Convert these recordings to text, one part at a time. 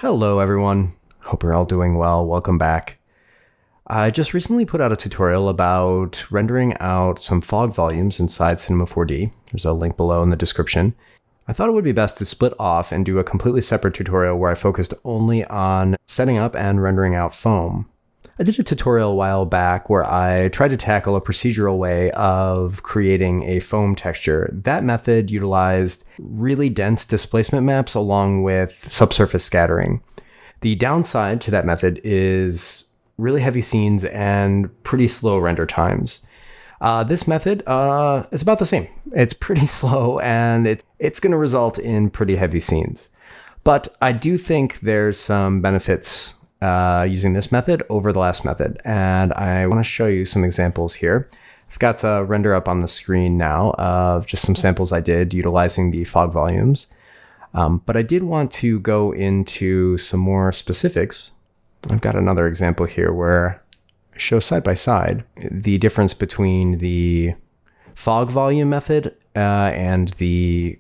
Hello everyone, hope you're all doing well, welcome back. I just recently put out a tutorial about rendering out some fog volumes inside Cinema 4D. There's a link below in the description. I thought it would be best to split off and do a completely separate tutorial where I focused only on setting up and rendering out foam. I did a tutorial a while back where I tried to tackle a procedural way of creating a foam texture. That method utilized really dense displacement maps along with subsurface scattering. The downside to that method is really heavy scenes and pretty slow render times. This method is about the same. It's pretty slow and it's going to result in pretty heavy scenes. But I do think there's some benefits using this method over the last method, and I want to show you some examples here. I've got a render up on the screen now of just some samples I did utilizing the fog volumes, but I did want to go into some more specifics. I've got another example here where I show side by side the difference between the fog volume method and the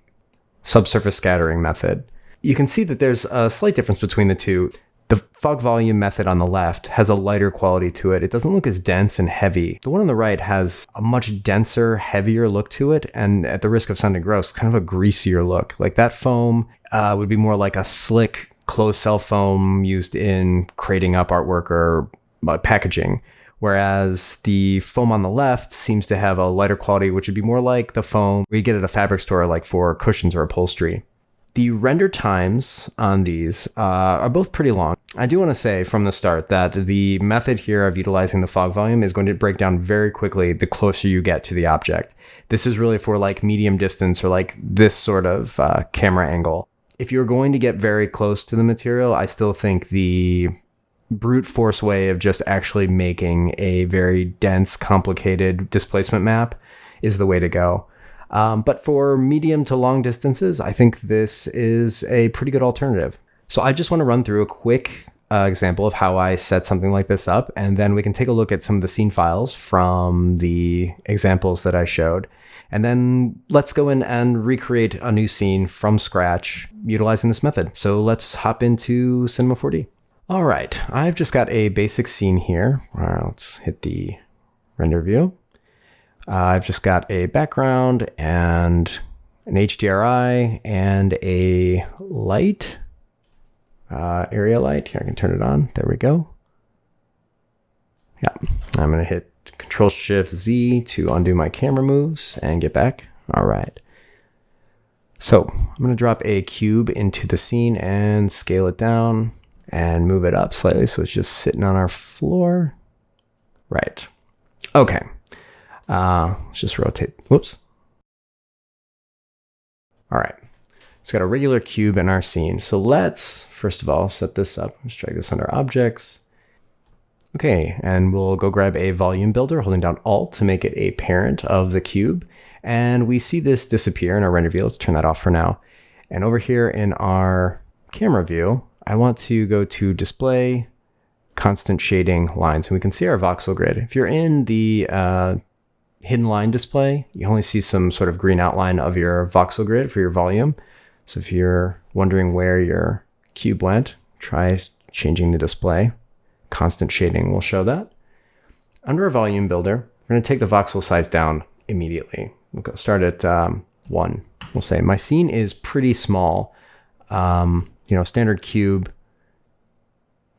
subsurface scattering method. You can see that there's a slight difference between the two. The fog volume method on the left has a lighter quality to it. It doesn't look as dense and heavy. The one on the right has a much denser, heavier look to it, and at the risk of sounding gross, kind of a greasier look. Like that foam would be more like a slick closed cell foam used in crating up artwork or packaging, whereas the foam on the left seems to have a lighter quality, which would be more like the foam we get at a fabric store, like for cushions or upholstery. The render times on these are both pretty long. I do want to say from the start that the method here of utilizing the fog volume is going to break down very quickly the closer you get to the object. This is really for like medium distance or like this sort of camera angle. If you're going to get very close to the material, I still think the brute force way of just actually making a very dense, complicated displacement map is the way to go. But for medium to long distances, I think this is a pretty good alternative. So I just want to run through a quick example of how I set something like this up, and then we can take a look at some of the scene files from the examples that I showed. And then let's go in and recreate a new scene from scratch utilizing this method. So let's hop into Cinema 4D. All right, I've just got a basic scene here. All right, let's hit the render view. I've just got a background and an HDRI and a light, area light. Here, I can turn it on. There we go. Yeah, I'm going to hit Control-Shift-Z to undo my camera moves and get back. All right. So I'm going to drop a cube into the scene and scale it down and move it up slightly so it's just sitting on our floor. Right. Okay. Let's just rotate. Whoops. All right. Just got a regular cube in our scene. So let's, first of all, set this up. Let's drag this under objects. Okay, and we'll go grab a volume builder, holding down Alt to make it a parent of the cube. And we see this disappear in our render view. Let's turn that off for now. And over here in our camera view, I want to go to Display, Constant Shading Lines, and we can see our voxel grid. If you're in the hidden line display, you only see some sort of green outline of your voxel grid for your volume. So if you're wondering where your cube went, try changing the display. Constant shading will show that. Under our volume builder, we're going to take the voxel size down immediately. We'll go start at 1. We'll say my scene is pretty small. Standard cube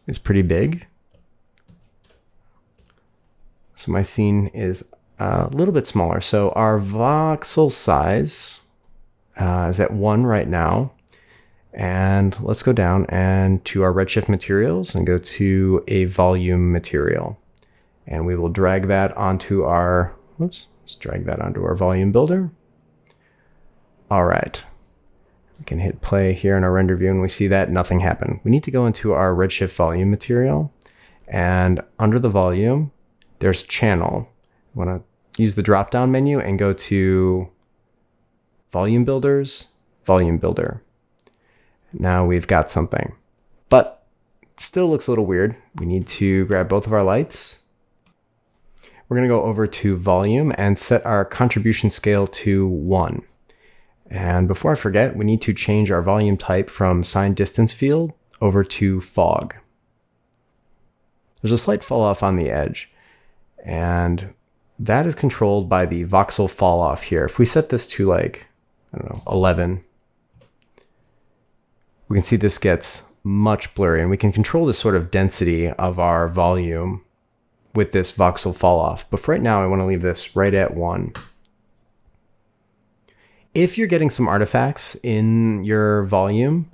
is pretty big. So my scene is a little bit smaller. So our voxel size is at 1 right now. And let's go down and to our Redshift materials and go to a volume material. And we will drag that onto our, let's drag that onto our volume builder. All right. We can hit play here in our render view and we see that nothing happened. We need to go into our Redshift volume material, and under the volume, there's channel. We want to use the drop-down menu and go to Volume Builders, Volume Builder. Now we've got something, but it still looks a little weird. We need to grab both of our lights. We're going to go over to Volume and set our contribution scale to 1. And before I forget, we need to change our volume type from signed distance field over to fog. There's a slight fall off on the edge, and that is controlled by the voxel fall off here. If we set this to like, I don't know, 11, we can see this gets much blurry, and we can control this sort of density of our volume with this voxel fall off. But for right now, I want to leave this right at 1. If you're getting some artifacts in your volume,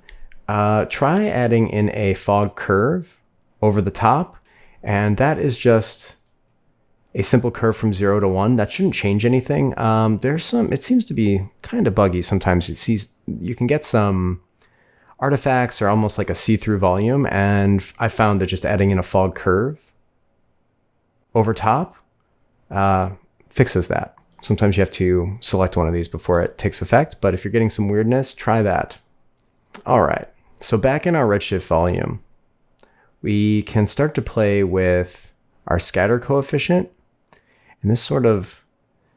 try adding in a fog curve over the top, and that is just a simple curve from 0 to 1. That shouldn't change anything. It seems to be kind of buggy sometimes. You can get some artifacts or almost like a see-through volume, and I found that just adding in a fog curve over top fixes that. Sometimes you have to select one of these before it takes effect, but if you're getting some weirdness, try that. All right, so back in our Redshift volume, we can start to play with our scatter coefficient, and this sort of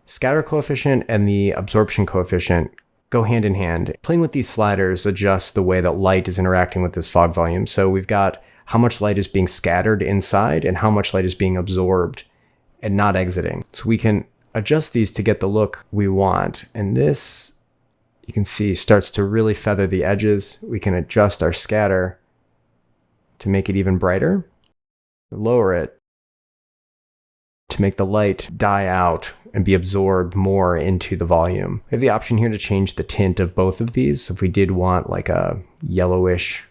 scatter coefficient and the absorption coefficient go hand in hand. Playing with these sliders adjusts the way that light is interacting with this fog volume. So we've got how much light is being scattered inside and how much light is being absorbed and not exiting. So we can adjust these to get the look we want. And this, you can see, starts to really feather the edges. We can adjust our scatter to make it even brighter, lower it to make the light die out and be absorbed more into the volume. We have the option here to change the tint of both of these. So if we did want like a yellowish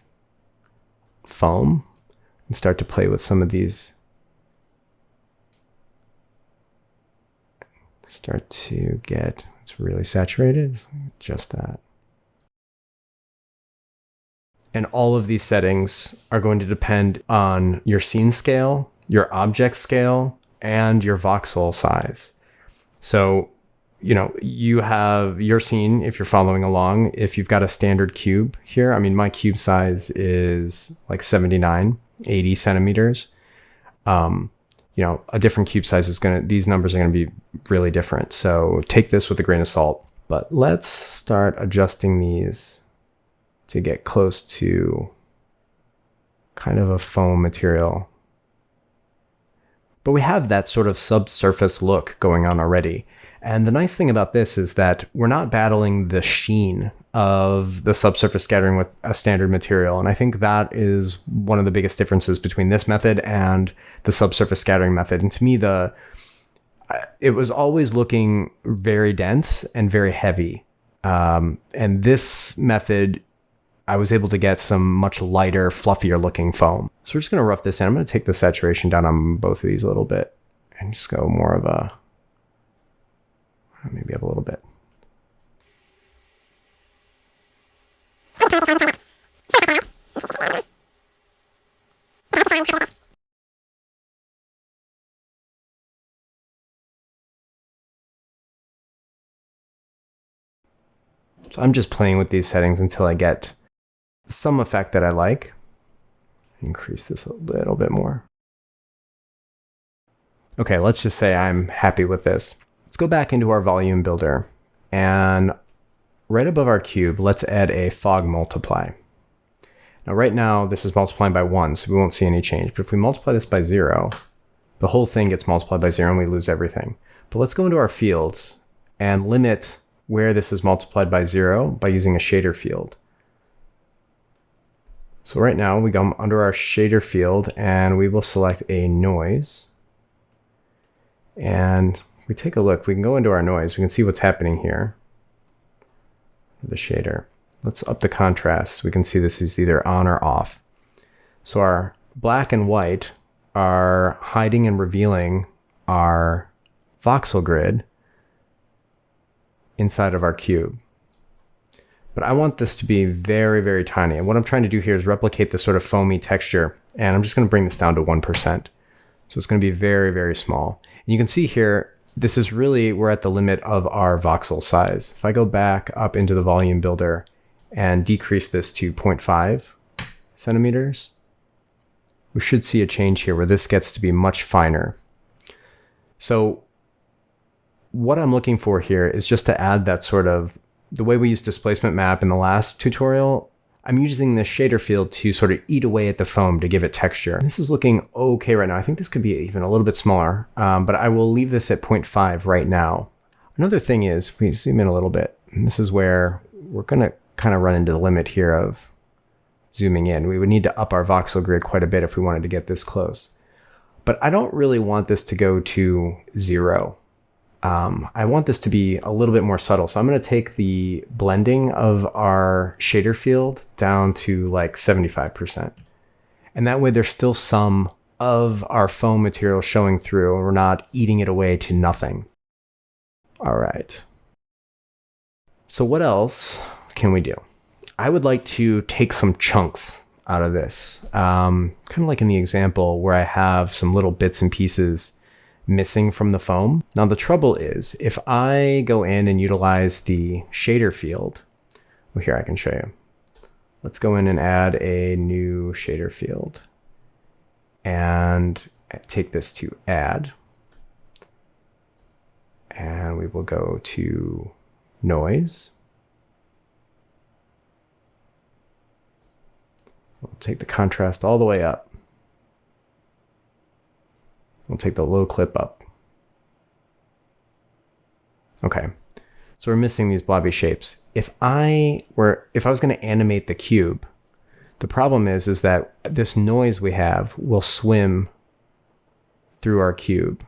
foam, and start to play with some of these. Start to get, it's really saturated, so adjust that. And all of these settings are going to depend on your scene scale, your object scale, and your voxel size. So, you have your scene, if you're following along, if you've got a standard cube here, I mean, my cube size is like 79, 80 centimeters. A different cube size these numbers are going to be really different. So take this with a grain of salt. But let's start adjusting these to get close to kind of a foam material. But we have that sort of subsurface look going on already. And the nice thing about this is that we're not battling the sheen of the subsurface scattering with a standard material. And I think that is one of the biggest differences between this method and the subsurface scattering method. And to me, it was always looking very dense and very heavy. And this method, I was able to get some much lighter, fluffier looking foam. So we're just going to rough this in. I'm going to take the saturation down on both of these a little bit and just go more of a, maybe up a little bit. So I'm just playing with these settings until I get some effect that I like. Increase this a little bit more. Okay, let's just say I'm happy with this. Let's go back into our volume builder, and right above our cube, let's add a fog multiply. Now right now, this is multiplying by 1, so we won't see any change. But if we multiply this by 0, the whole thing gets multiplied by 0 and we lose everything. But let's go into our fields and limit where this is multiplied by 0 by using a shader field. So right now we go under our shader field and we will select a noise. And we take a look, we can go into our noise, we can see what's happening here. The shader. Let's up the contrast. We can see this is either on or off. So our black and white are hiding and revealing our voxel grid inside of our cube. But I want this to be very, very tiny. And what I'm trying to do here is replicate this sort of foamy texture. And I'm just going to bring this down to 1%. So it's going to be very, very small. And you can see here, this is really, we're at the limit of our voxel size. If I go back up into the volume builder and decrease this to 0.5 centimeters, we should see a change here where this gets to be much finer. So what I'm looking for here is just to add that sort of, the way we used displacement map in the last tutorial, I'm using this shader field to sort of eat away at the foam to give it texture. This is looking okay right now. I think this could be even a little bit smaller, but I will leave this at 0.5 right now. Another thing is, if we zoom in a little bit, and this is where we're going to kind of run into the limit here of zooming in. We would need to up our voxel grid quite a bit if we wanted to get this close. But I don't really want this to go to 0. I want this to be a little bit more subtle. So I'm going to take the blending of our shader field down to like 75%. And that way there's still some of our foam material showing through and we're not eating it away to nothing. All right. So what else can we do? I would like to take some chunks out of this. Kind of like in the example where I have some little bits and pieces missing from the foam. Now the trouble is if I go in and utilize the shader field, well, here I can show you. Let's go in and add a new shader field and take this to add. And we will go to noise. We'll take the contrast all the way up. We'll take the low clip up. Okay, so we're missing these blobby shapes. If I was going to animate the cube, the problem is that this noise we have will swim through our cube.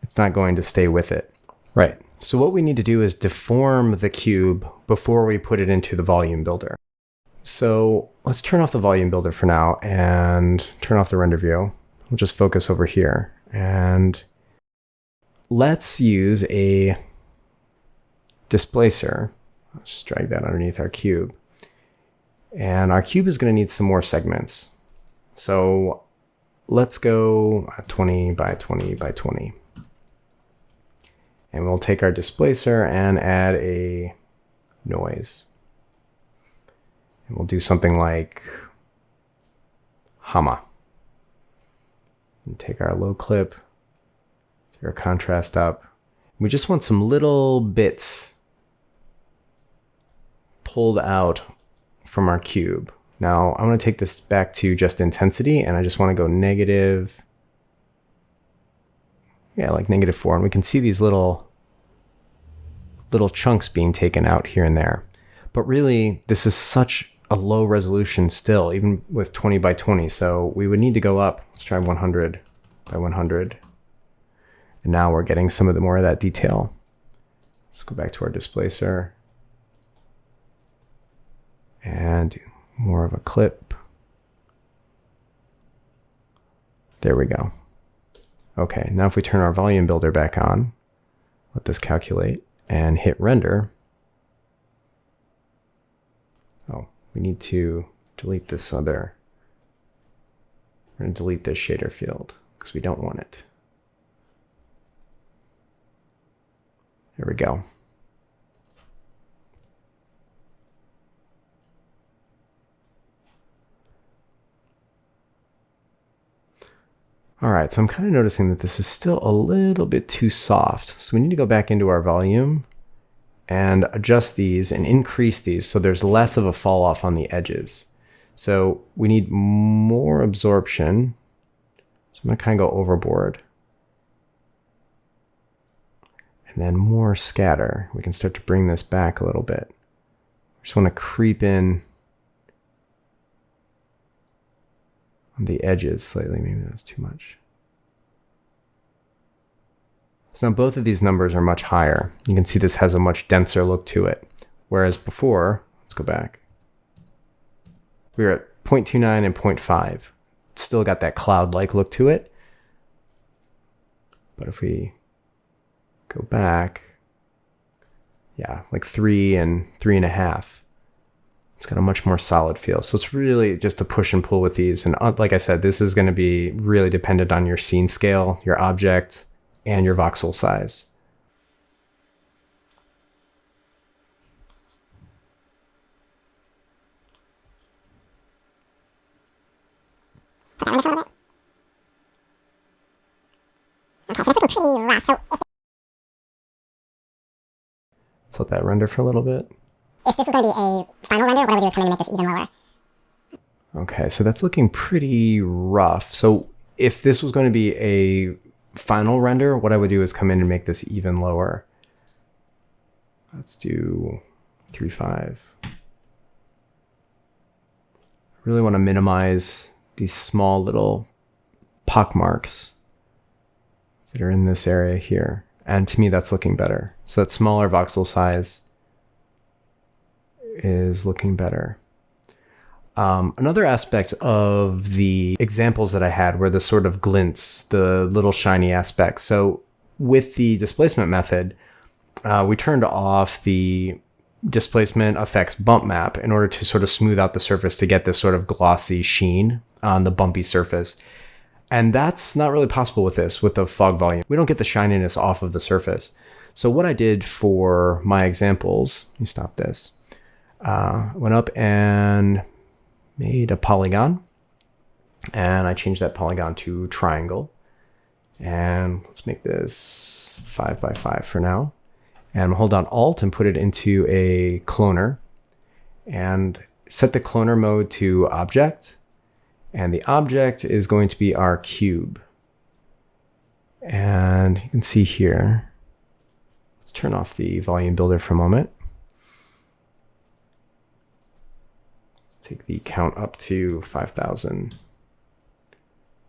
It's not going to stay with it. Right. So what we need to do is deform the cube before we put it into the volume builder. So let's turn off the volume builder for now and turn off the render view. We'll just focus over here and let's use a displacer. Let's just drag that underneath our cube. And our cube is going to need some more segments. So let's go 20 by 20 by 20. And we'll take our displacer and add a noise. And we'll do something like Hama. And take our low clip, take our contrast up. We just want some little bits pulled out from our cube. Now I'm going to take this back to just intensity and I just want to go negative. Yeah, like -4. And we can see these little chunks being taken out here and there. But really, this is such a low resolution still, even with 20 by 20. So we would need to go up. Let's try 100 by 100. And now we're getting some of the more of that detail. Let's go back to our displacer. And do more of a clip. There we go. Okay, now if we turn our volume builder back on, let this calculate, and hit render. Oh, we need to delete this other. We're going to delete this shader field because we don't want it. There we go. All right, so I'm kind of noticing that this is still a little bit too soft. So we need to go back into our volume and adjust these and increase these so there's less of a fall off on the edges. So we need more absorption. So I'm gonna kind of go overboard. And then more scatter. We can start to bring this back a little bit. Just want to creep in on the edges slightly. Maybe that was too much. So now both of these numbers are much higher. You can see this has a much denser look to it. Whereas before, let's go back. We were at 0.29 and 0.5. It's still got that cloud-like look to it. But if we go back, yeah, like 3 and 3.5. It's got a much more solid feel. So it's really just a push and pull with these. And like I said, this is going to be really dependent on your scene scale, your object, and your voxel size. Okay, so that's looking pretty rough. So Let's let that render for a little bit. if this was going to be a final render, what I would do is come in and make this even lower. Okay, so that's looking pretty rough. So if this was going to be a final render, what I would do is come in and make this even lower. Let's do 3.5. I really want to minimize these small little pock marks that are in this area here. And to me, that's looking better. So that smaller voxel size is looking better. Another aspect of the examples that I had were the sort of glints, the little shiny aspects. So with the displacement method, we turned off the displacement effects bump map in order to sort of smooth out the surface to get this sort of glossy sheen on the bumpy surface. And that's not really possible with this, with the fog volume. We don't get the shininess off of the surface. So what I did for my examples, let me stop this, went up and made a polygon, and I changed that polygon to triangle. And let's make this 5 by 5 for now. And hold down Alt and put it into a cloner and set the cloner mode to object. And the object is going to be our cube. And you can see here, let's turn off the volume builder for a moment. Let's take the count up to 5,000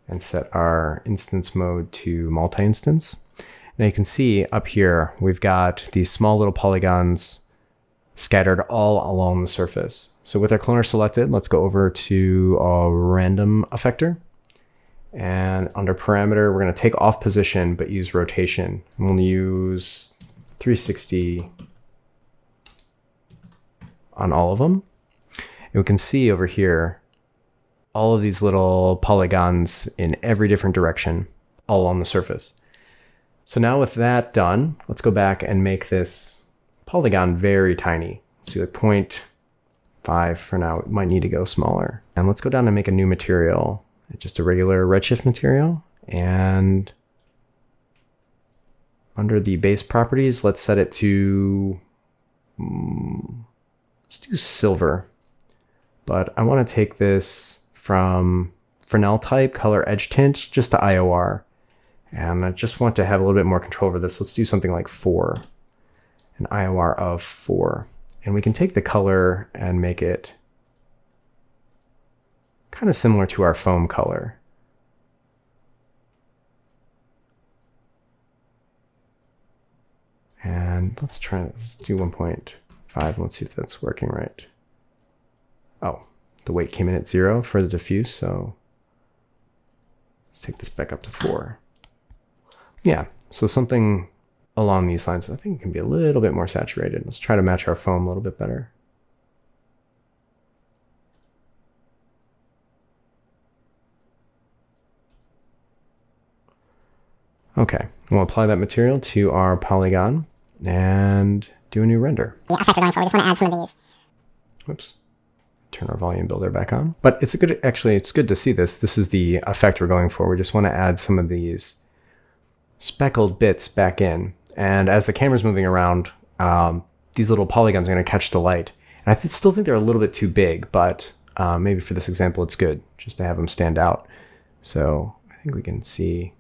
and set our instance mode to multi-instance. Now you can see up here, we've got these small little polygons scattered all along the surface. So with our cloner selected, let's go over to a random effector. And under parameter, we're going to take off position, but use rotation. And we'll use 360 on all of them. And we can see over here, all of these little polygons in every different direction, all on the surface. So now with that done, let's go back and make this polygon very tiny. Let's do like 0.5 for now. It might need to go smaller. And let's go down and make a new material, just a regular Redshift material. And under the base properties, let's set it to, let's do silver. But I want to take this from Fresnel type, color edge tint, just to IOR. And I just want to have a little bit more control over this. Let's do something like 4, an IOR of 4. And we can take the color and make it kind of similar to our foam color. And let's do 1.5. Let's see if that's working right. Oh, the weight came in at 0 for the diffuse, so let's take this back up to 4. Yeah, so something along these lines. I think it can be a little bit more saturated. Let's try to match our foam a little bit better. Okay, we'll apply that material to our polygon and do a new render. The effector going forward, I just want to add some of these. Whoops. Turn our volume builder back on. But it's good, actually, it's good to see this. This is the effect we're going for. We just want to add some of these speckled bits back in. And as the camera's moving around, these little polygons are going to catch the light. And I still think they're a little bit too big, but maybe for this example, it's good just to have them stand out. So I think we can see.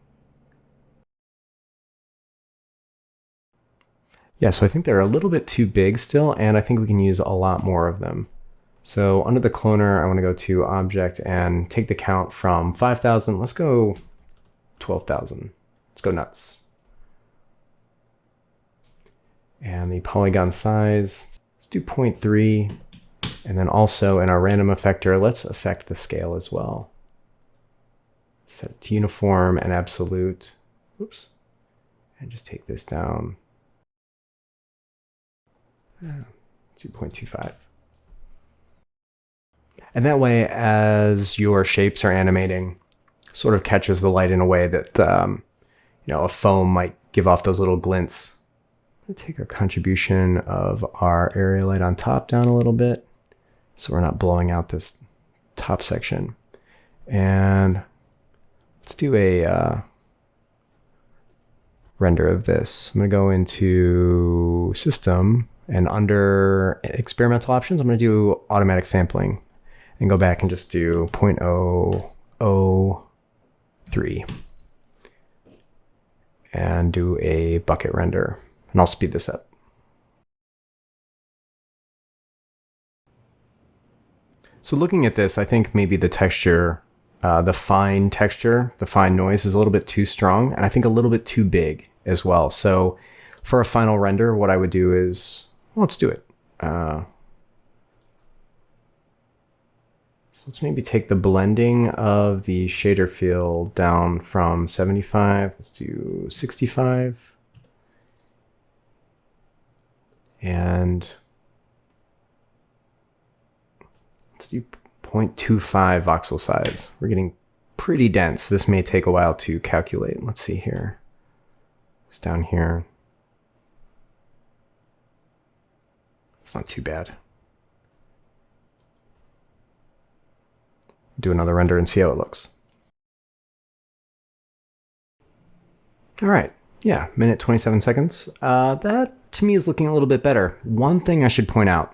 Yeah, so I think they're a little bit too big still, and I think we can use a lot more of them. So under the cloner, I want to go to object and take the count from 5,000. Let's go 12,000. Let's go nuts. And the polygon size, let's do 0.3. And then also in our random effector, let's affect the scale as well. Set it to uniform and absolute. Oops. And just take this down. 2.25. And that way, as your shapes are animating, sort of catches the light in a way that a foam might give off those little glints. I'm gonna take our contribution of our area light on top down a little bit, so we're not blowing out this top section. And let's do a render of this. I'm gonna go into System, And under experimental options, I'm going to do automatic sampling and go back and just do 0.003 and do a bucket render. And I'll speed this up. So looking at this, I think maybe the texture, the fine texture, the fine noise is a little bit too strong, and I think a little bit too big as well. So for a final render, what I would do is, well, let's do it. So let's maybe take the blending of the shader field down from 75, let's do 65. And let's do 0.25 voxel size. We're getting pretty dense. This may take a while to calculate. Let's see here. It's down here. It's not too bad. Do another render and see how it looks. All right. Yeah, minute 27 seconds. That to me is looking a little bit better. One thing I should point out.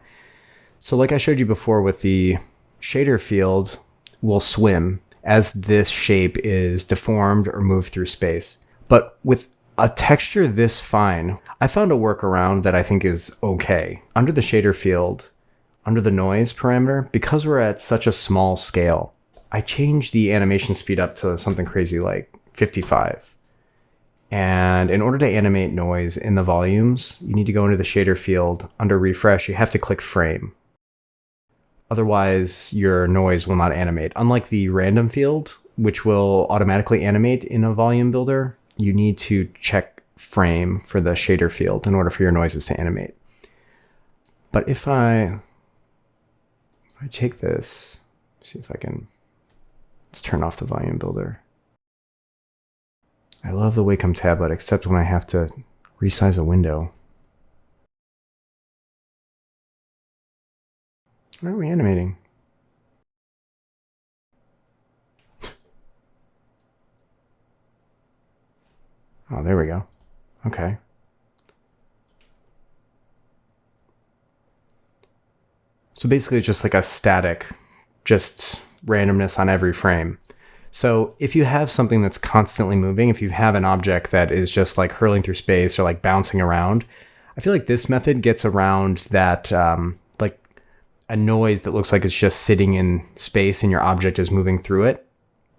So like I showed you before with the shader field will swim as this shape is deformed or moved through space. But with a texture this fine, I found a workaround that I think is okay. Under the shader field, under the noise parameter, because we're at such a small scale, I changed the animation speed up to something crazy like 55. And in order to animate noise in the volumes, you need to go into the shader field. Under refresh, you have to click frame. Otherwise, your noise will not animate. Unlike the random field, which will automatically animate in a volume builder, you need to check frame for the shader field in order for your noises to animate. But if I take this, see if I can, let's turn off the volume builder. I love the Wacom tablet, except when I have to resize a window. Why are we animating? Oh, there we go. Okay. So basically it's just like a static, just randomness on every frame. So if you have something that's constantly moving, if you have an object that is just like hurling through space or like bouncing around, I feel like this method gets around that like a noise that looks like it's just sitting in space and your object is moving through it.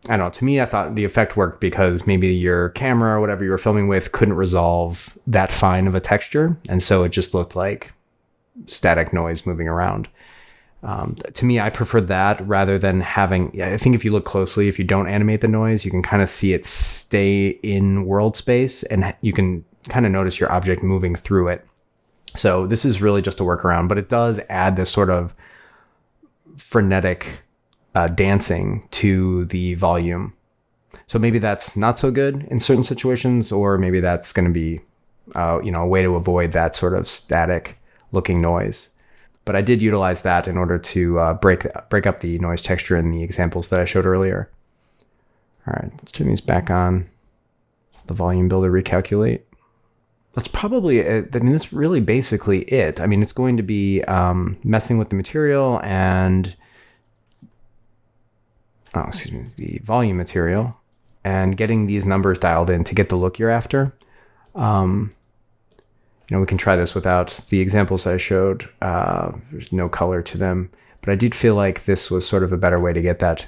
I don't know. To me, I thought the effect worked because maybe your camera or whatever you were filming with couldn't resolve that fine of a texture. And so it just looked like static noise moving around. To me, I prefer that rather than having, I think if you look closely, if you don't animate the noise, you can kind of see it stay in world space and you can kind of notice your object moving through it. So this is really just a workaround, but it does add this sort of frenetic dancing to the volume. So maybe that's not so good in certain situations, or maybe that's going to be, a way to avoid that sort of static looking noise. But I did utilize that in order to break up the noise texture in the examples that I showed earlier. All right, let's turn these back on. The volume builder recalculate. That's probably it. I mean, that's really basically it. I mean, it's going to be messing with the material and, the volume material and getting these numbers dialed in to get the look you're after. We can try this without the examples I showed. There's no color to them, but I did feel like this was sort of a better way to get that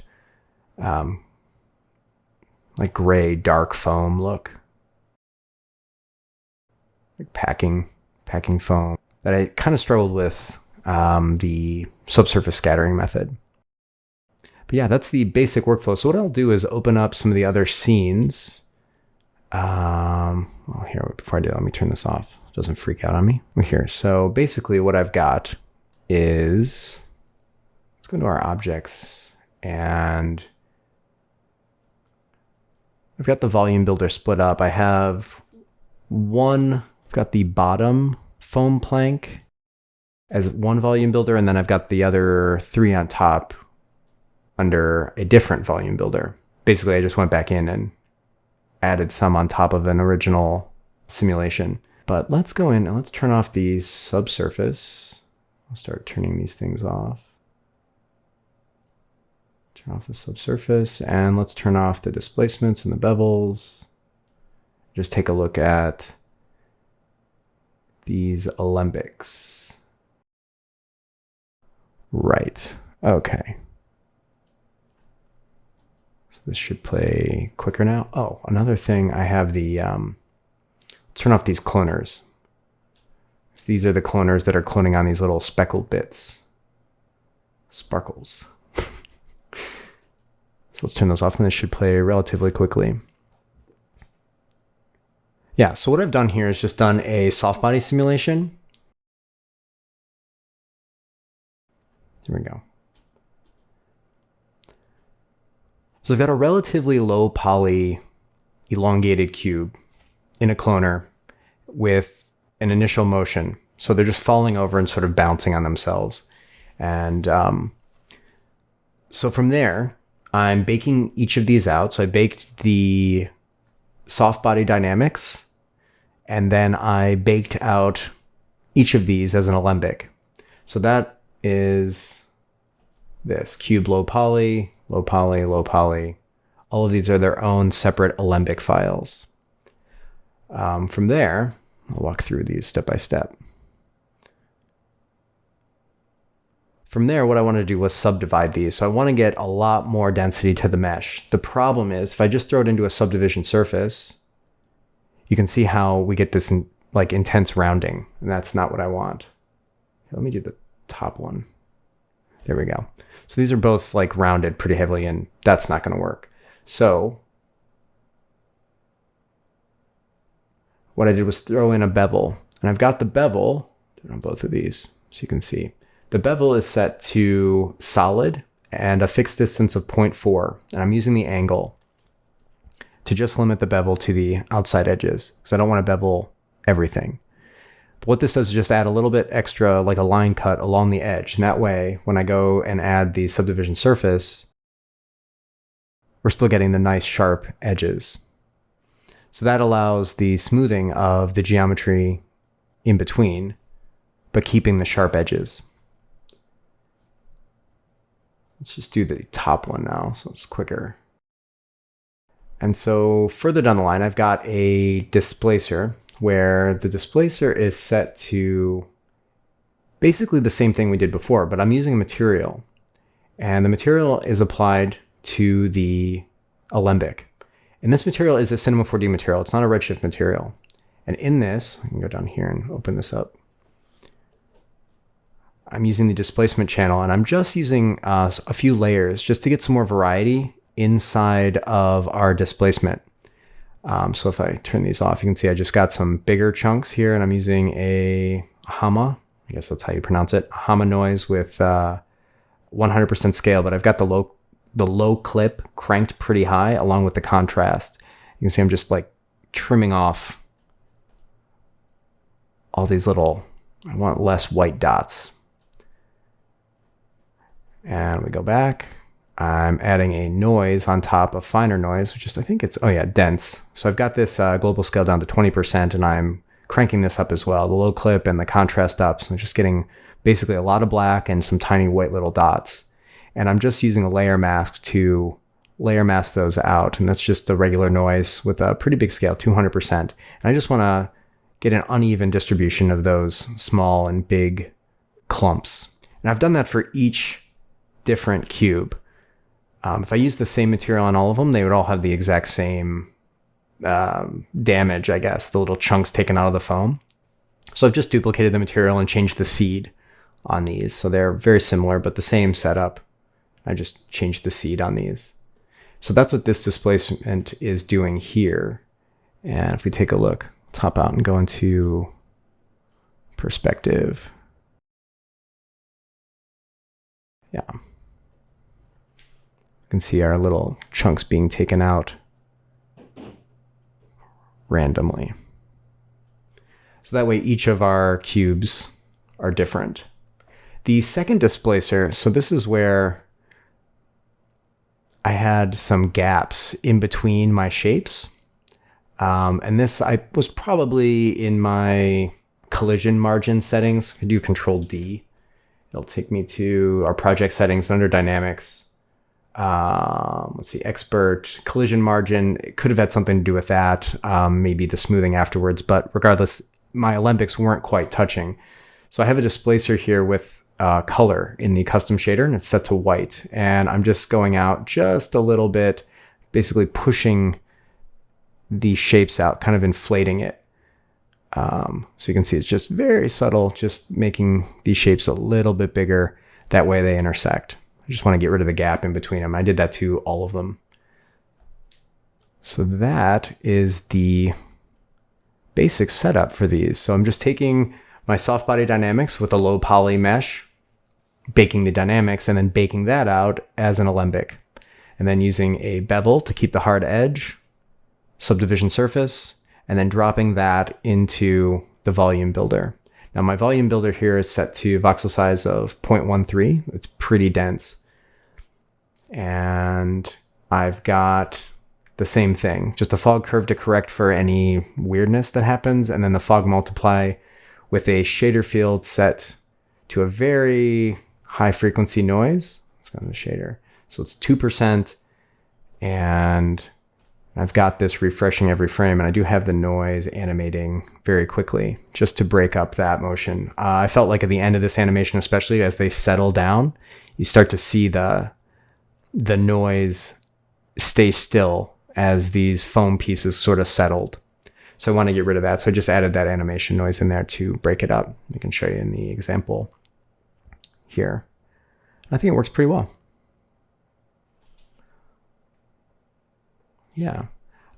like gray, dark foam look. Like packing foam that I kind of struggled with the subsurface scattering method. But yeah, that's the basic workflow. So what I'll do is open up some of the other scenes. Here, before I do, let me turn this off. It doesn't freak out on me. Here, so basically what I've got is, let's go into our objects, and I've got the volume builder split up. I've got the bottom foam plank as one volume builder, and then I've got the other three on top under a different volume builder. Basically, I just went back in and added some on top of an original simulation. But let's go in and let's turn off the subsurface. I'll start turning these things off. Turn off the subsurface, and let's turn off the displacements and the bevels. Just take a look at these alembics. Right, okay. So this should play quicker now. Oh, another thing, I have the, turn off these cloners. So these are the cloners that are cloning on these little speckled bits. Sparkles. So let's turn those off, and this should play relatively quickly. Yeah, so what I've done here is just done a soft body simulation. There we go. So I've got a relatively low poly elongated cube in a cloner with an initial motion. So they're just falling over and sort of bouncing on themselves. And so from there, I'm baking each of these out. So I baked the soft body dynamics, and then I baked out each of these as an alembic. So that is this cube low poly, low poly, low poly. All of these are their own separate alembic files. From there, I'll walk through these step by step. From there, what I wanted to do was subdivide these. So I want to get a lot more density to the mesh. The problem is, if I just throw it into a subdivision surface, you can see how we get this like intense rounding, and that's not what I want. Let me do the top one. There we go. So these are both like rounded pretty heavily, and that's not going to work. So what I did was throw in a bevel, and I've got the bevel on both of these, so you can see. The bevel is set to solid and a fixed distance of 0.4, and I'm using the angle to just limit the bevel to the outside edges, because I don't want to bevel everything. But what this does is just add a little bit extra, like a line cut along the edge, and that way, when I go and add the subdivision surface, we're still getting the nice sharp edges. So that allows the smoothing of the geometry in between, but keeping the sharp edges. Let's just do the top one now, so it's quicker. And so further down the line, I've got a displacer where the displacer is set to basically the same thing we did before, but I'm using a material. And the material is applied to the alembic. And this material is a Cinema 4D material. It's not a Redshift material. And in this, I can go down here and open this up. I'm using the displacement channel, and I'm just using a few layers just to get some more variety inside of our displacement. So if I turn these off, you can see I just got some bigger chunks here, and I'm using a Hama, I guess that's how you pronounce it, a Hama noise with 100% scale, but I've got the low clip cranked pretty high along with the contrast. You can see I'm just like trimming off all these little, I want less white dots. And we go back. I'm adding a noise on top of finer noise, which is, I think it's, oh yeah, dense. So I've got this global scale down to 20%, and I'm cranking this up as well, the low clip and the contrast up. So I'm just getting basically a lot of black and some tiny white little dots. And I'm just using a layer mask to layer mask those out. And that's just a regular noise with a pretty big scale, 200%. And I just want to get an uneven distribution of those small and big clumps. And I've done that for each different cube. If I use the same material on all of them, they would all have the exact same damage, I guess, the little chunks taken out of the foam. So I've just duplicated the material and changed the seed on these. So they're very similar, but the same setup. I just changed the seed on these. So that's what this displacement is doing here. And if we take a look, let's hop out and go into perspective. Yeah. You can see our little chunks being taken out randomly. So that way each of our cubes are different. The second displacer, so this is where I had some gaps in between my shapes. And this, I was probably in my collision margin settings. If I do Control D, it'll take me to our project settings under dynamics. Let's see, expert collision margin. It could have had something to do with that. Maybe the smoothing afterwards, but regardless, my alembics weren't quite touching. So I have a displacer here with color in the custom shader, and it's set to white. And I'm just going out just a little bit, basically pushing the shapes out, kind of inflating it. So you can see it's just very subtle, just making these shapes a little bit bigger. That way they intersect. I just want to get rid of the gap in between them. I did that to all of them. So that is the basic setup for these. So I'm just taking my soft body dynamics with a low poly mesh, baking the dynamics, and then baking that out as an alembic. And then using a bevel to keep the hard edge, subdivision surface, and then dropping that into the volume builder. Now my volume builder here is set to voxel size of 0.13. It's pretty dense. And I've got the same thing, just a fog curve to correct for any weirdness that happens, and then the fog multiply with a shader field set to a very high frequency noise. Let's go to the shader. So it's 2%, and I've got this refreshing every frame, and I do have the noise animating very quickly just to break up that motion. I felt like at the end of this animation, especially as they settle down, you start to see the noise stay still as these foam pieces sort of settled. So I want to get rid of that. So I just added that animation noise in there to break it up. I can show you in the example here. I think it works pretty well. Yeah.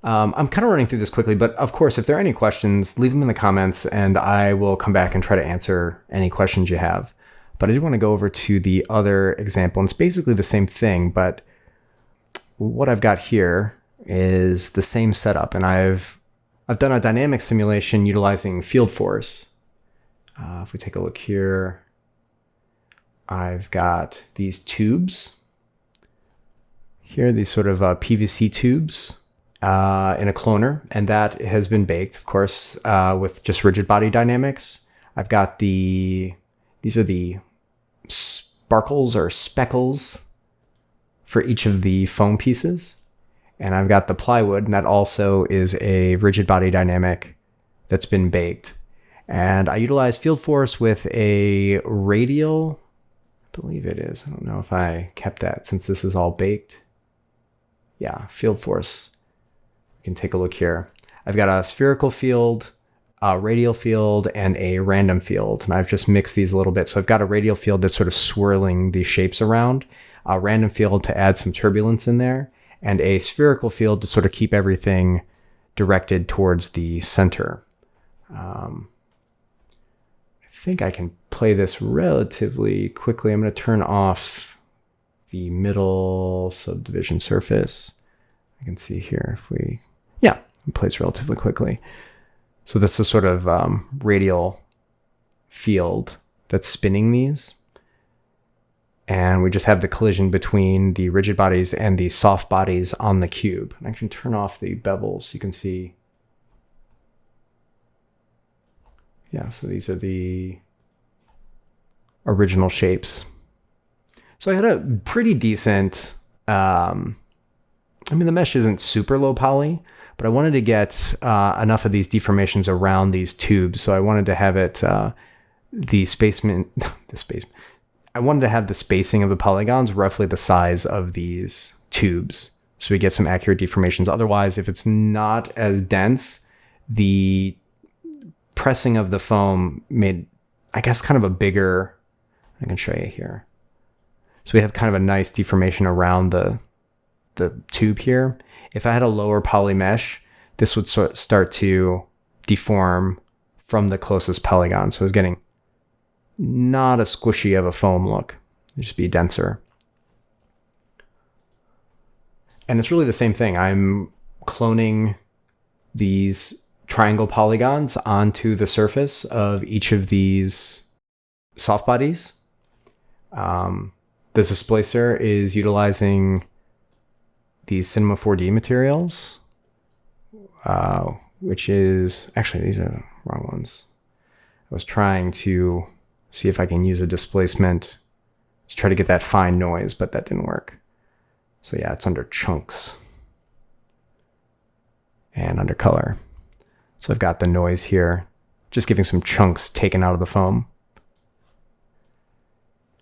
I'm kind of running through this quickly, but of course, if there are any questions, leave them in the comments and I will come back and try to answer any questions you have. But I did want to go over to the other example, and it's basically the same thing, but what I've got here is the same setup, and I've done a dynamic simulation utilizing field force. If we take a look here, I've got these tubes here, these sort of PVC tubes in a cloner, and that has been baked, of course, with just rigid body dynamics. I've got these are the sparkles or speckles for each of the foam pieces. And I've got the plywood, and that also is a rigid body dynamic that's been baked. And I utilize field force with a radial, I believe it is. I don't know if I kept that since this is all baked. Yeah, field force. We can take a look here. I've got a spherical field, a radial field, and a random field. And I've just mixed these a little bit. So I've got a radial field that's sort of swirling these shapes around, a random field to add some turbulence in there, and a spherical field to sort of keep everything directed towards the center. I think I can play this relatively quickly. I'm going to turn off the middle subdivision surface. I can see here if we, yeah, it plays relatively quickly. So this is sort of radial field that's spinning these. And we just have the collision between the rigid bodies and the soft bodies on the cube. And I can turn off the bevels so you can see. Yeah, so these are the original shapes. So I had a pretty decent, I mean, the mesh isn't super low poly, but I wanted to get enough of these deformations around these tubes. So I wanted to have it, I wanted to have the spacing of the polygons roughly the size of these tubes, so we get some accurate deformations. Otherwise, if it's not as dense, the pressing of the foam made, I guess, kind of a bigger, I can show you here. So we have kind of a nice deformation around the tube here. If I had a lower poly mesh, this would start to deform from the closest polygon. So I was getting not a squishy of a foam look. It'd just be denser. And it's really the same thing. I'm cloning these triangle polygons onto the surface of each of these soft bodies. The displacer is utilizing these Cinema 4D materials. which is, actually, these are the wrong ones. I was trying to see if I can use a displacement to try to get that fine noise, but that didn't work. So yeah, it's under chunks and under color. So I've got the noise here, just giving some chunks taken out of the foam.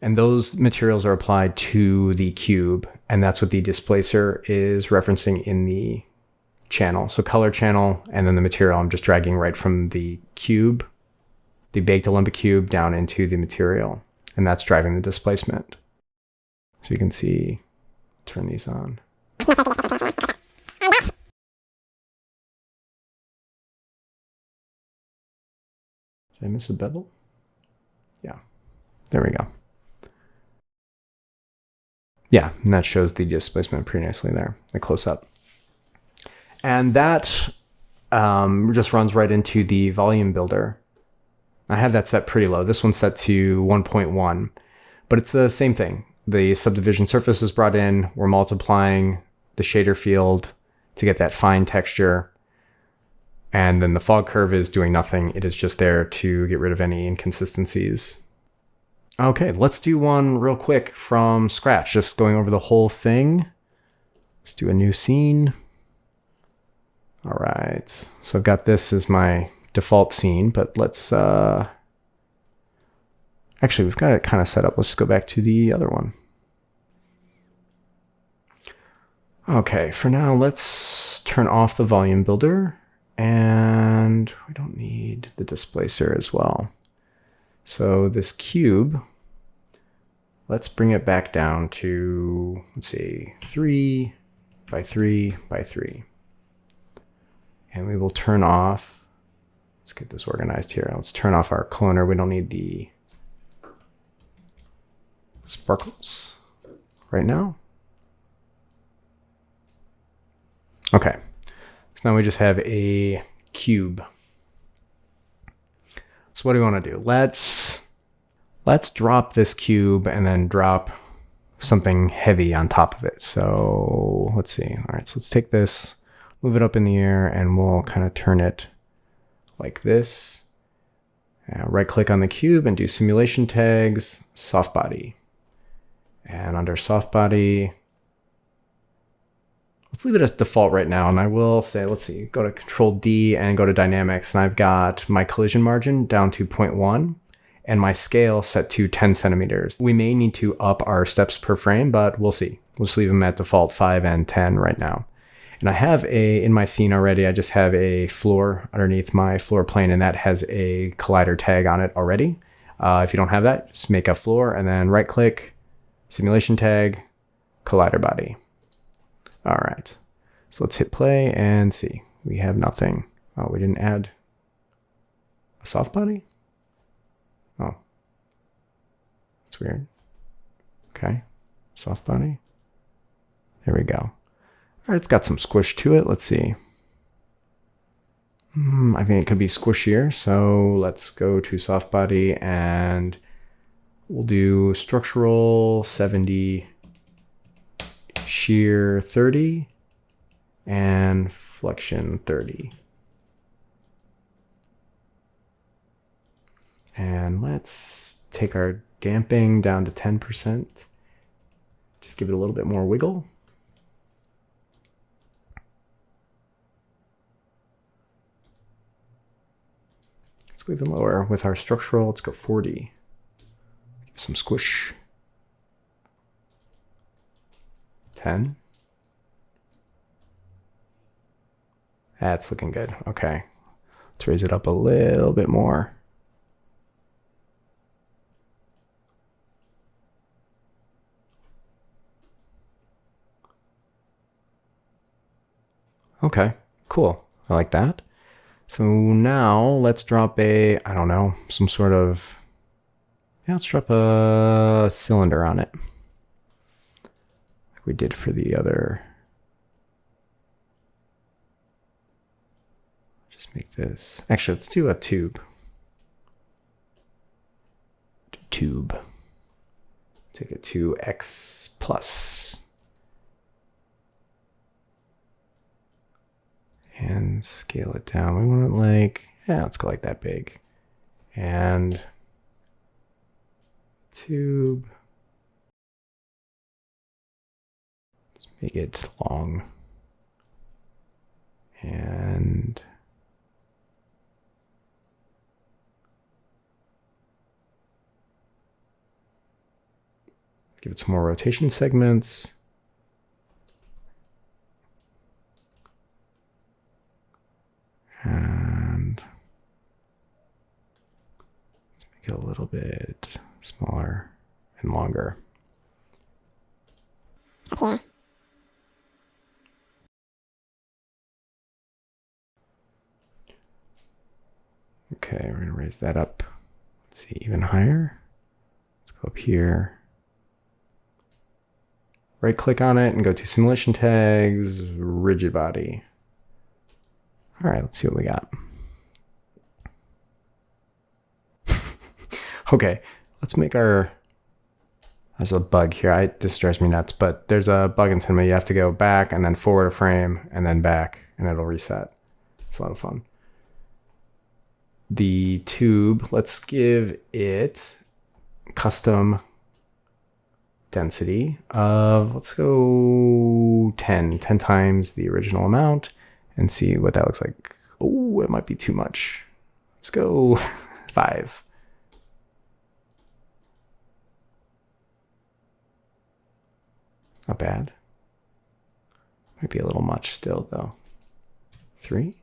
And those materials are applied to the cube, and that's what the displacer is referencing in the channel. So color channel, and then the material I'm just dragging right from the cube, the baked Olympic cube, down into the material, and that's driving the displacement. So you can see, turn these on. Did I miss a bevel? Yeah, there we go. Yeah, and that shows the displacement pretty nicely there, the close-up. And that just runs right into the volume builder. I have that set pretty low. This one's set to 1.1, but it's the same thing. The subdivision surface is brought in. We're multiplying the shader field to get that fine texture. And then the fog curve is doing nothing. It is just there to get rid of any inconsistencies. Okay, let's do one real quick from scratch, just going over the whole thing. Let's do a new scene. All right, so I've got this as my default scene, but let's, actually, we've got it kind of set up. Let's go back to the other one. Okay, for now, let's turn off the volume builder, and we don't need the displacer as well. So this cube, let's bring it back down to, let's see, 3 by 3 by 3. And we will turn off, let's get this organized here. Let's turn off our cloner. We don't need the sparkles right now. Okay, so now we just have a cube. So what do we want to do? Let's drop this cube and then drop something heavy on top of it. So let's see. All right, so let's take this, move it up in the air, and we'll kind of turn it like this. Right click on the cube and do simulation tags, soft body. And under soft body, let's leave it as default right now. And I will say, let's see, go to Control D and go to Dynamics. And I've got my collision margin down to 0.1 and my scale set to 10 centimeters. We may need to up our steps per frame, but we'll see. We'll just leave them at default 5 and 10 right now. And I have in my scene already, I just have a floor underneath my floor plane, and that has a collider tag on it already. If you don't have that, just make a floor and then right click, simulation tag, collider body. All right, so let's hit play and see. We have nothing. Oh, we didn't add a soft body? Oh, that's weird. Okay, soft body. There we go. All right, it's got some squish to it. Let's see. I think it could be squishier. So let's go to soft body and we'll do structural 70, shear 30, and flexion 30. And let's take our damping down to 10%. Just give it a little bit more wiggle. Let's go even lower with our structural. Let's go 40. Give some squish. 10. That's looking good. Okay. Let's raise it up a little bit more. Okay, cool. I like that. So now let's drop a, I don't know, some sort of, yeah, let's drop a cylinder on it. Like we did for the other. Just make this, actually, let's do a tube. Tube. Take it to X plus. And scale it down. We want it like, yeah, let's go like that big. And tube. Let's make it long. And give it some more rotation segments. And make it a little bit smaller and longer. Up here. Okay, we're gonna raise that up. Let's see, even higher. Let's go up here. Right click on it and go to simulation tags, rigid body. All right, let's see what we got. Okay, let's make our, there's a bug here. This drives me nuts, but there's a bug in Cinema. You have to go back and then forward a frame and then back and it'll reset. It's a lot of fun. The tube, let's give it custom density of, let's go 10 times the original amount and see what that looks like. Oh, it might be too much. Let's go 5. Not bad. Might be a little much still though. 3.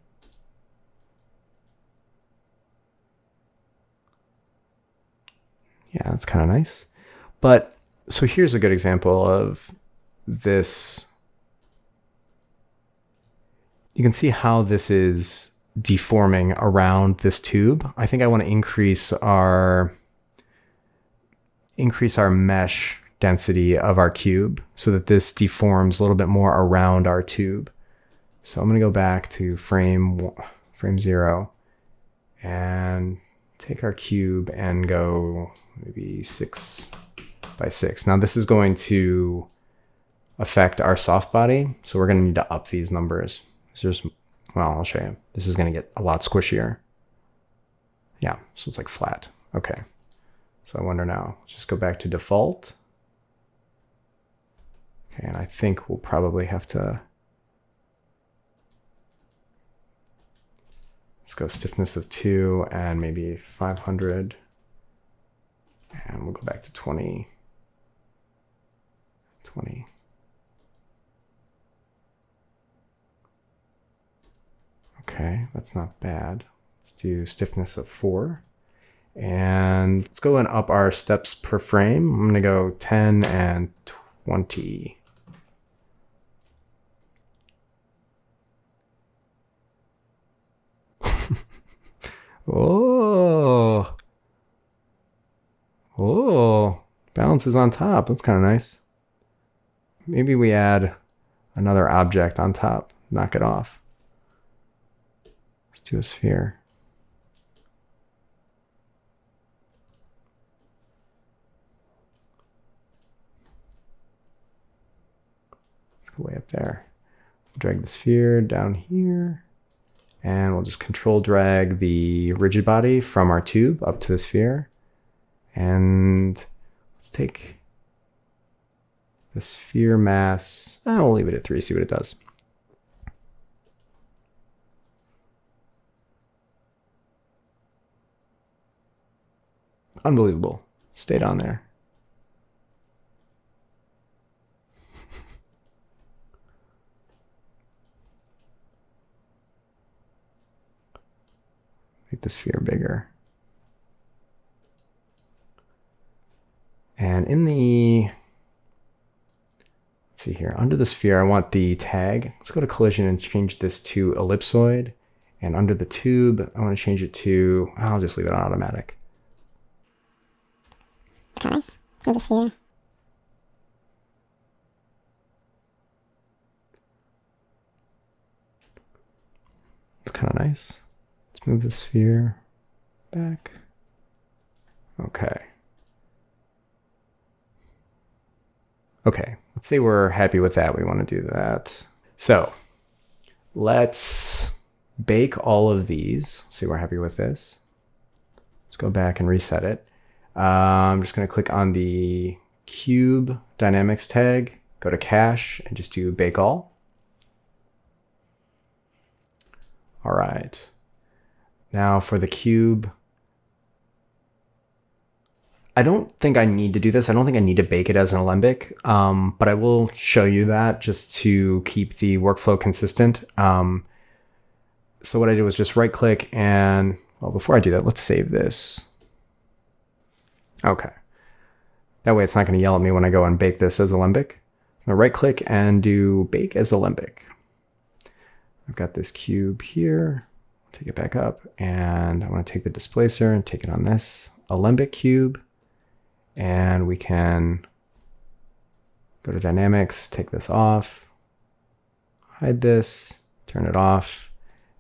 Yeah, that's kind of nice. But so here's a good example of this. You can see how this is deforming around this tube. I think I want to increase our mesh density of our cube so that this deforms a little bit more around our tube. So I'm going to go back to frame 0 and take our cube and go maybe 6 by 6. Now this is going to affect our soft body, so we're going to need to up these numbers. Well, I'll show you. This is going to get a lot squishier. Yeah, so it's like flat. Okay. So I wonder now, just go back to default. Okay, and I think we'll probably have to, let's go stiffness of 2 and maybe 500. And we'll go back to 20. Okay, that's not bad. Let's do stiffness of 4. And let's go and up our steps per frame. I'm gonna go 10 and 20. Oh, balance is on top. That's kind of nice. Maybe we add another object on top, knock it off. Let's do a sphere. Way up there. We'll drag the sphere down here, and we'll just control drag the rigid body from our tube up to the sphere. And let's take the sphere mass. We'll leave it at 3, see what it does. Unbelievable. Stayed on there. Make the sphere bigger. And in the, let's see here, under the sphere, I want the tag. Let's go to collision and change this to ellipsoid. And under the tube, I want to change it to, I'll just leave it on automatic. Nice. Let's move the sphere. It's kind of nice. Let's move the sphere back. Okay. Okay, let's say we're happy with that. We want to do that. So let's bake all of these. See, we're happy with this. Let's go back and reset it. I'm just going to click on the cube dynamics tag, go to cache, and just do bake all. All right. Now for the cube, I don't think I need to do this. I don't think I need to bake it as an alembic, but I will show you that just to keep the workflow consistent. So what I did was just right click and, well, before I do that, let's save this. Okay. That way it's not going to yell at me when I go and bake this as alembic. I'm going to right click and do bake as alembic. I've got this cube here. Take it back up, and I want to take the displacer and take it on this alembic cube. And we can go to dynamics, take this off, hide this, turn it off,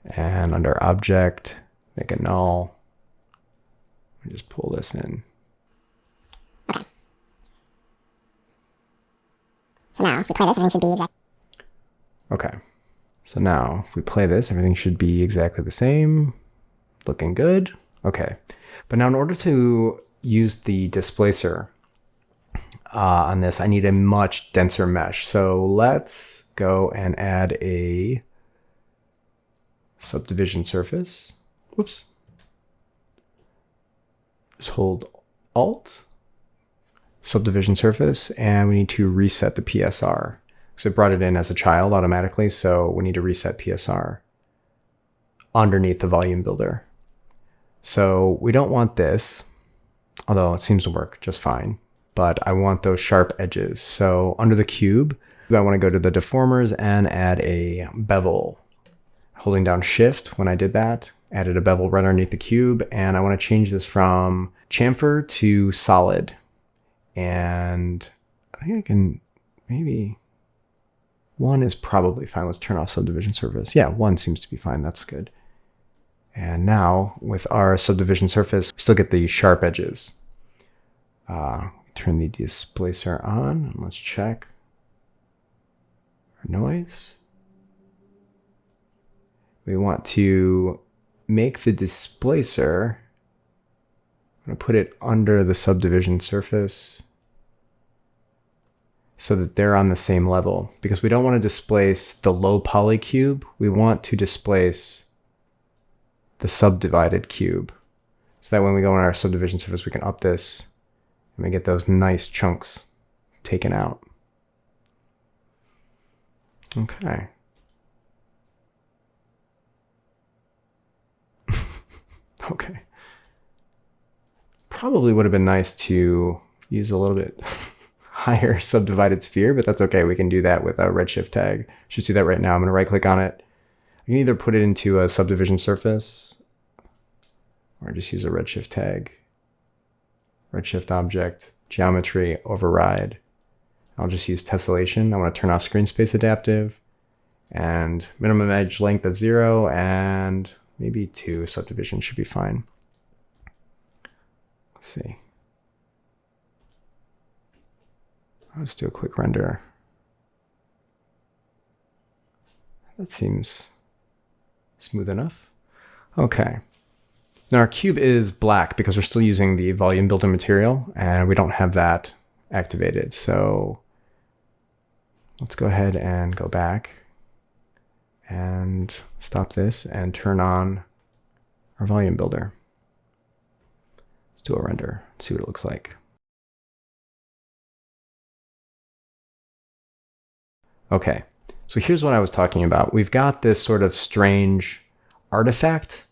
and under object, make it null. And just pull this in. Okay. So now, if we play this, everything should be exact. Okay. So now, if we play this, everything should be exactly the same. Looking good. Okay. But now in order to use the displacer on this, I need a much denser mesh. So let's go and add a subdivision surface. Whoops. Just hold Alt, subdivision surface, and we need to reset the PSR. So it brought it in as a child automatically, so we need to reset PSR underneath the volume builder. So we don't want this, although it seems to work just fine, but I want those sharp edges. So under the cube, I want to go to the deformers and add a bevel. Holding down Shift when I did that, added a bevel right underneath the cube, and I want to change this from chamfer to solid. And I think I can maybe... 1 is probably fine. Let's turn off subdivision surface. Yeah, 1 seems to be fine. That's good. And now with our subdivision surface, we still get the sharp edges. Turn the displacer on and let's check our noise. We want to make the displacer, I'm going to put it under the subdivision surface so that they're on the same level, because we don't want to displace the low poly cube. We want to displace the subdivided cube. So that when we go on our subdivision surface, we can up this and we get those nice chunks taken out. Okay. Okay. Probably would have been nice to use a little bit higher subdivided sphere, but that's okay. We can do that with a Redshift tag. Just do that right now. I'm going to right click on it. You can either put it into a subdivision surface or just use a Redshift tag. Redshift object, geometry, override. I'll just use tessellation. I want to turn off screen space adaptive and minimum edge length of 0 and maybe 2 subdivision should be fine. Let's see. Let's do a quick render. That seems smooth enough. Okay. Now our cube is black because we're still using the volume builder material and we don't have that activated. So let's go ahead and go back and stop this and turn on our volume builder. Let's do a render, see what it looks like. Okay, so here's what I was talking about. We've got this sort of strange artifact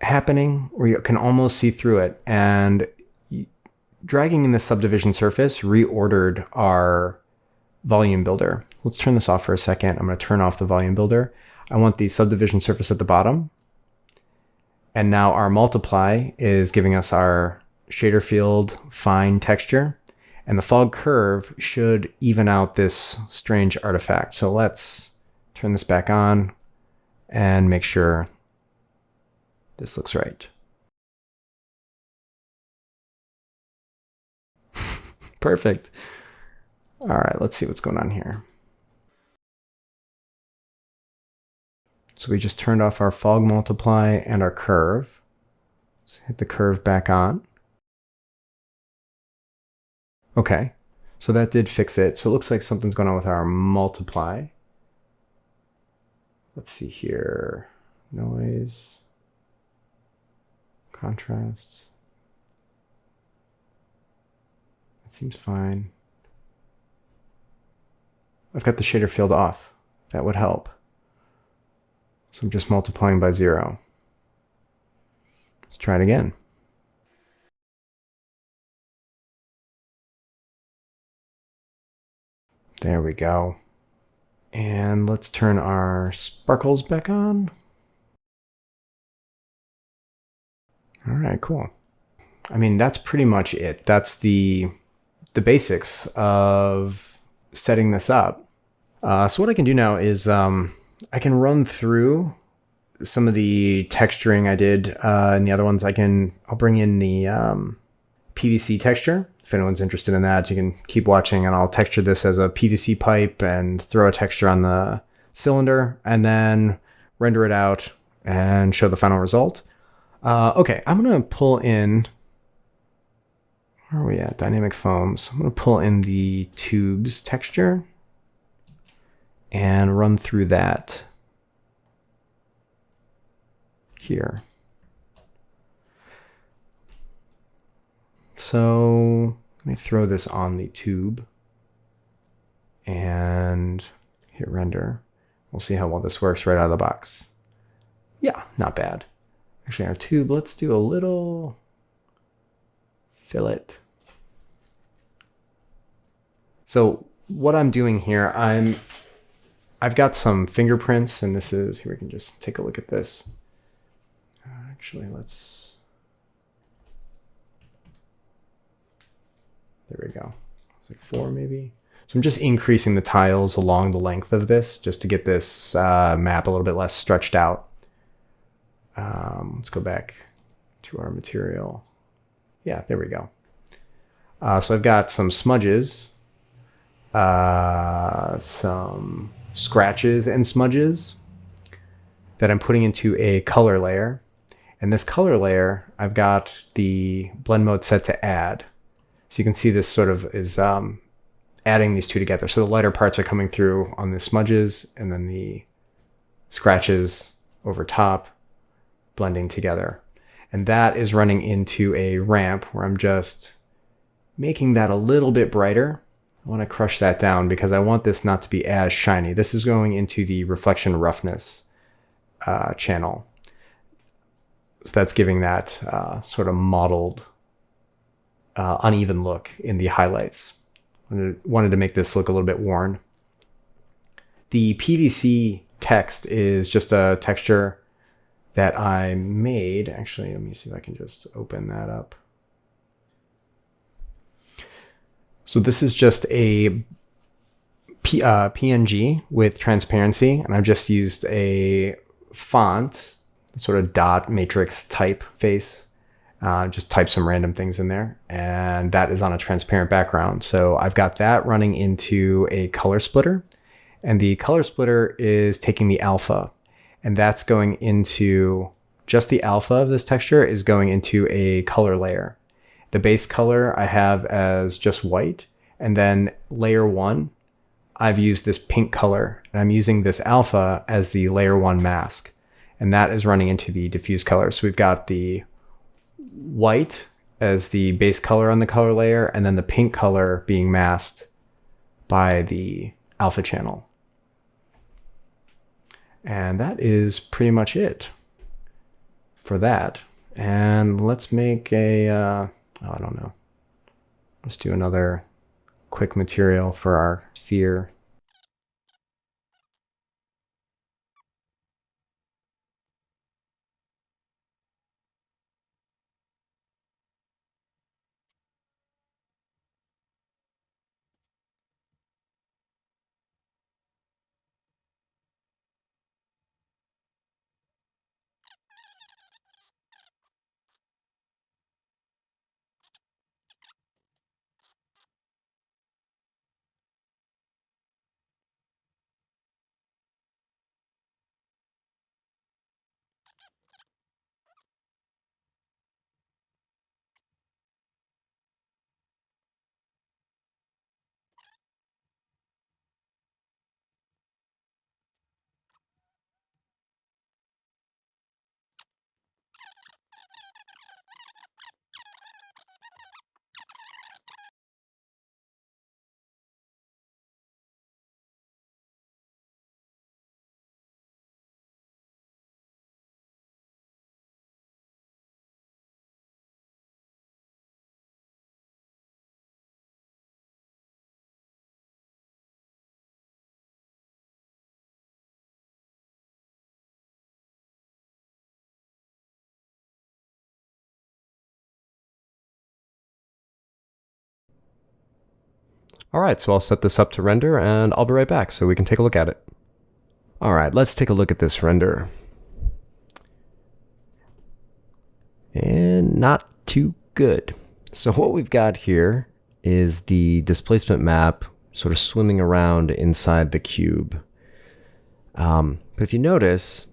happening where you can almost see through it, and dragging in the subdivision surface reordered our volume builder. Let's turn this off for a second. I'm going to turn off the volume builder. I want the subdivision surface at the bottom. And now our multiply is giving us our shader field fine texture. And the fog curve should even out this strange artifact. So let's turn this back on and make sure this looks right. Perfect. All right, let's see what's going on here. So we just turned off our fog multiply and our curve. Let's hit the curve back on. Okay, so that did fix it. So it looks like something's going on with our multiply. Let's see here. Noise. Contrast. That seems fine. I've got the shader field off. That would help. So I'm just multiplying by 0. Let's try it again. There we go. And let's turn our sparkles back on. All right, cool. I mean, that's pretty much it. That's the basics of setting this up. So what I can do now is I can run through some of the texturing I did and the other ones. I'll bring in the PVC texture. If anyone's interested in that, you can keep watching, and I'll texture this as a PVC pipe and throw a texture on the cylinder and then render it out and show the final result. Okay, I'm going to pull in, where are we at? Dynamic foams. I'm going to pull in the tubes texture and run through that here. So let me throw this on the tube and hit render. We'll see how well this works right out of the box. Yeah, not bad. Actually, our tube, let's do a little fillet. So what I'm doing here, I've got some fingerprints, and this is, here we can just take a look at this. Actually, there we go. It's like 4 maybe. So I'm just increasing the tiles along the length of this just to get this map a little bit less stretched out. Let's go back to our material. Yeah, there we go. So I've got some smudges, some scratches and smudges that I'm putting into a color layer. And this color layer, I've got the blend mode set to add. So you can see this sort of is adding these two together. So the lighter parts are coming through on the smudges, and then the scratches over top blending together. And that is running into a ramp where I'm just making that a little bit brighter. I want to crush that down because I want this not to be as shiny. This is going into the reflection roughness channel. So that's giving that sort of mottled, uneven look in the highlights. Wanted to make this look a little bit worn. The PVC text is just a texture that I made. Actually, let me see if I can just open that up. So this is just a PNG with transparency, and I've just used a font, sort of dot matrix type face. Just type some random things in there, and that is on a transparent background. So I've got that running into a color splitter, and the color splitter is taking the alpha, and that's going into, just the alpha of this texture is going into a color layer. The base color I have as just white, and then layer 1, I've used this pink color, and I'm using this alpha as the layer 1 mask, and that is running into the diffuse color. So we've got the white as the base color on the color layer, and then the pink color being masked by the alpha channel. And that is pretty much it for that. And let's make a, I don't know. Let's do another quick material for our sphere. All right, so I'll set this up to render and I'll be right back so we can take a look at it. All right, let's take a look at this render. And not too good. So what we've got here is the displacement map sort of swimming around inside the cube. But if you notice,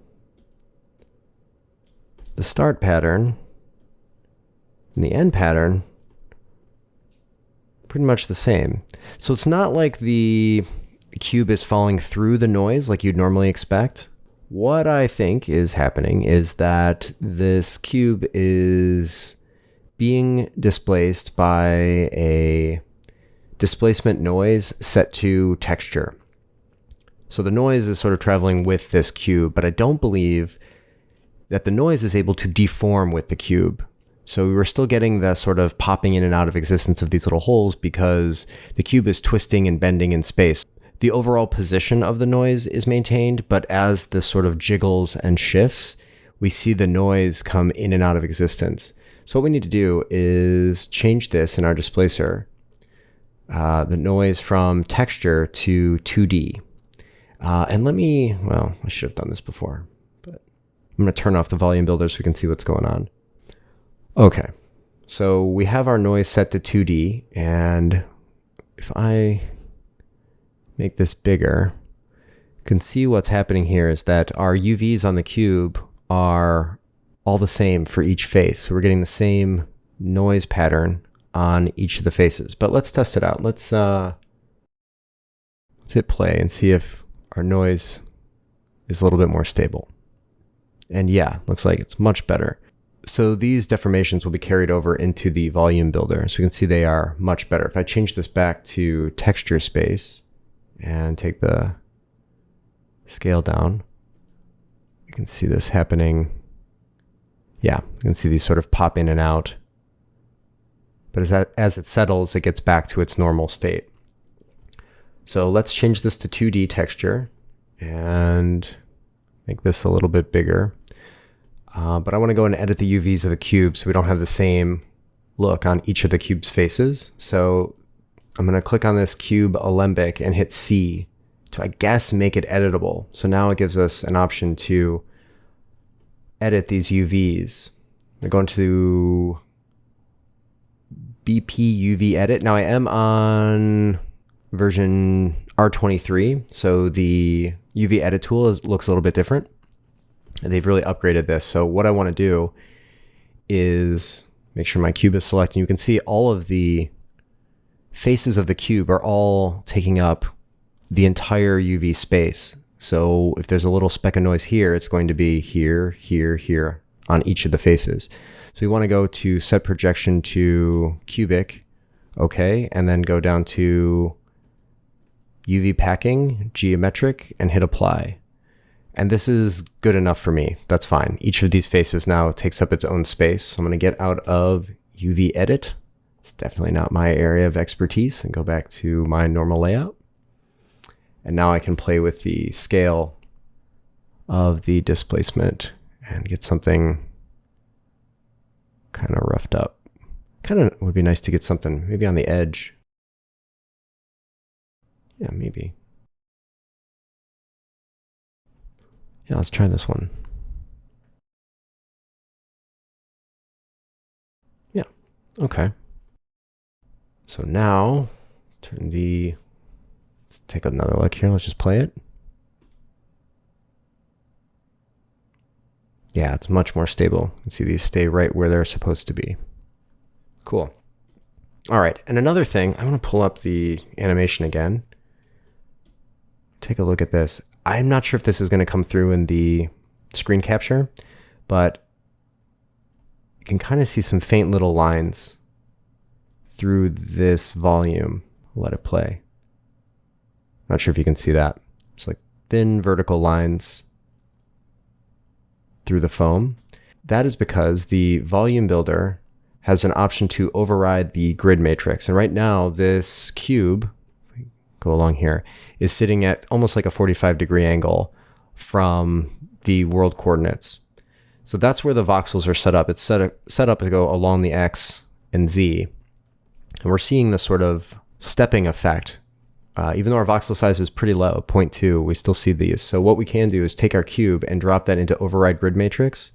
the start pattern and the end pattern, pretty much the same. So it's not like the cube is falling through the noise like you'd normally expect. What I think is happening is that this cube is being displaced by a displacement noise set to texture. So the noise is sort of traveling with this cube, but I don't believe that the noise is able to deform with the cube. So we were still getting the sort of popping in and out of existence of these little holes because the cube is twisting and bending in space. The overall position of the noise is maintained, but as this sort of jiggles and shifts, we see the noise come in and out of existence. So what we need to do is change this in our displacer, the noise from texture to 2D. And I should have done this before, but I'm going to turn off the volume builder so we can see what's going on. Okay, so we have our noise set to 2D, and if I make this bigger, you can see what's happening here is that our UVs on the cube are all the same for each face. So we're getting the same noise pattern on each of the faces. But let's test it out. Let's hit play and see if our noise is a little bit more stable. And yeah, looks like it's much better. So these deformations will be carried over into the volume builder. So you can see they are much better. If I change this back to texture space and take the scale down, you can see this happening. Yeah, you can see these sort of pop in and out. But as it settles, it gets back to its normal state. So let's change this to 2D texture and make this a little bit bigger. But I want to go and edit the UVs of the cube so we don't have the same look on each of the cube's faces. So I'm going to click on this cube alembic and hit C to, I guess, make it editable. So now it gives us an option to edit these UVs. I'm going to BP UV edit. Now I am on version R23, so the UV edit tool looks a little bit different. And they've really upgraded this. So what I want to do is make sure my cube is selected. You can see all of the faces of the cube are all taking up the entire UV space. So if there's a little speck of noise here, it's going to be here, here, here on each of the faces. So we want to go to set projection to cubic, okay, and then go down to UV packing, geometric, and hit apply. And this is good enough for me. That's fine. Each of these faces now takes up its own space. So I'm going to get out of UV edit. It's definitely not my area of expertise, and go back to my normal layout. And now I can play with the scale of the displacement and get something kind of roughed up. Kind of would be nice to get something maybe on the edge. Yeah, maybe. Yeah, let's try this one. Yeah, okay. So now, let's take another look here. Let's just play it. Yeah, it's much more stable. You can see these stay right where they're supposed to be. Cool. All right, and another thing, I want to pull up the animation again. Take a look at this. I'm not sure if this is going to come through in the screen capture, but you can kind of see some faint little lines through this volume. I'll let it play. Not sure if you can see that. It's like thin vertical lines through the foam. That is because the volume builder has an option to override the grid matrix. And right now, this cube, go along here, is sitting at almost like a 45-degree angle from the world coordinates. So that's where the voxels are set up. It's set up to go along the X and Z. And we're seeing the sort of stepping effect. Even though our voxel size is pretty low, 0.2, we still see these. So what we can do is take our cube and drop that into override grid matrix.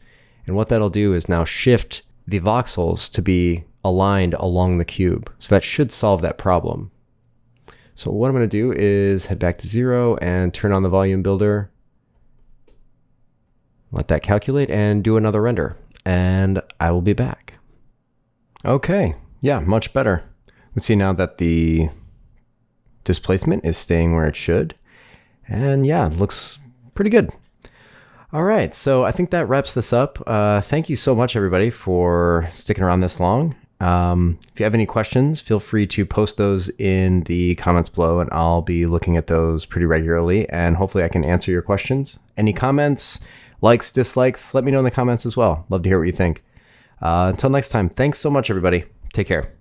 And what that'll do is now shift the voxels to be aligned along the cube. So that should solve that problem. So what I'm going to do is head back to 0 and turn on the volume builder. Let that calculate and do another render. And I will be back. Okay, yeah, much better. We see now that the displacement is staying where it should. And yeah, it looks pretty good. All right, so I think that wraps this up. Thank you so much, everybody, for sticking around this long. If you have any questions, feel free to post those in the comments below, and I'll be looking at those pretty regularly, and hopefully I can answer your questions. Any comments, likes, dislikes, let me know in the comments as well. Love to hear what you think. Until next time, thanks so much, everybody. Take care.